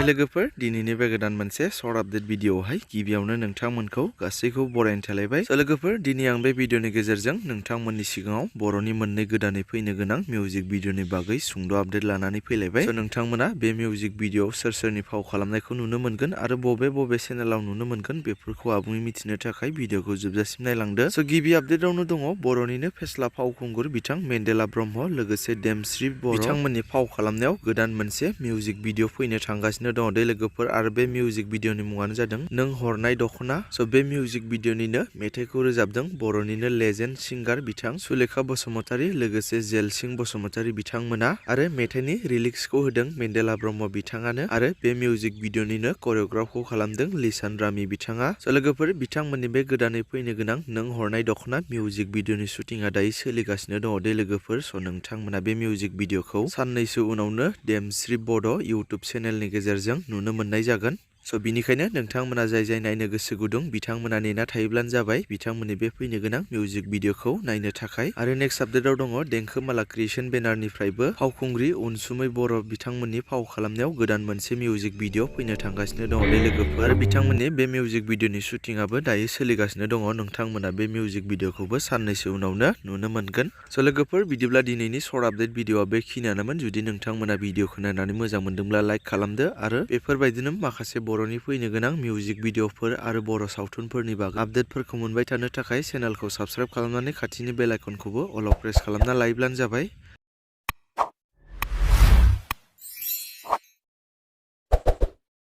लोगोफोर दिनैनि बे गोदान मोनसे शर्ट आपडेट भिडिअआवहाय गिबियावनो नोंथांमोनखौ गासैखौ बरायनो थालायबाय। लोगोफोर दिनै आं बे भिडिअनि गेजेरजों नोंथांमोननि सिगाङाव बर'नि मोननै गोदानै फैनो गोनां मिउजिक भिडिअनि बागै सुंद' आपडेट लानानै फैलायबाय। नोंथांमोना बे मिउजिक भिडिअआव सोर सोरनि फाव खालामनायखौ नुनो मोनगोन आरो बबे चेनेलाव नुनो मोनगोन बेफोरखौ आबुङै मिथिनो थाखाय भिडिअखौ जोबजासिम नायलांदो। गिबि आपडेटआवनो दङ बर'निनो फेस्ला फावखुंगुर बिथां मेन्देला ब्रह्म लोगोसे देमस्रि बर' बिथांमोननि फाव खालामनायाव गोदान मोनसे मिउजिक भिडिअ फैनो थांगासिनो दङ दे लोगोफोर आरो बे मिउजिक भिडिअनि मुङानो जादों नों हरनाय दख'ना। बे मिउजिक भिडिअनिनो मेथाइखौ रोजाबदों बर'निनो लेजेन्ड सिंगार बिथां सुलेखा बसुमतारी लोगोसे जेलसिं बसुमतारी बिथांमोना आरो मेथाइनि रिलिक्सखौ होदों मेन्देला ब्रह्म बिथाङानो आरो बे मिउजिक भिडिअनिनो करिय'ग्राफखौ खालामदों लिसान रामि बिथाङा। लोगोफोर बिथांमोननि बे गोदानै फैनो गोनां नों हरनाय दख'ना मिउजिक भिडिअनि शुटिंआ दायो सोलिगासिनो दङ दे लोगोफोर। नोंथांमोना बे मिउजिक भिडिअखौ साननैसो उनावनो देमस्रि बर' इउटुब चेनेलनि गेजेरजों नुनो मोननाय जागोन। बिनिखायनो नोंथांमोना जाय नायनो गोसो गुदुं बिथांमोना नेना थायोब्लानो जाबाय बिथांमोननि बे फैनो गोनां मिउजिक भिडिअखौ नायनो थाखाय। आरो नेक्स्ट आपडेटआव दङ देंखोमाला क्रिएशन बेनारनिफ्रायबो फावखुंग्रि अनसुमै बर' बिथांमोननि फाव खालामनायाव गोदान मोनसे मिउजिक भिडिअ फैनो थांगासिनो दङ दे लोगोफोर आरो बिथांमोननि बे मिउजिक भिडिअनि शुटिंआबो दायो सोलिगासिनो दङ। नोंथांमोना बे मिउजिक भिडिअखौबो साननैसो उनावनो नुनो मोनगोन। लोगोफोर बिदिब्ला दिनैनि शर्ट आपडेट भिडिअआ बेखिनियानोमोन। जुदि नोंथांमोना भिडिअखौ नायनानै मोजां मोनदोंब्ला लाइक खालामदो आरो बेफोरबायदिनो माखासे बर'नि फैनो गोनां मिउजिक भिडिअफोर आरो बर' सावथुनफोरनि बागै आपडेटफोरखौ मोनबाय थानो थाखाय चेनेलखौ साबस्क्राइब खालामनानै खाथिनि बेल आइकनखौबो अलाव प्रेस खालामना लायोब्लानो जाबाय।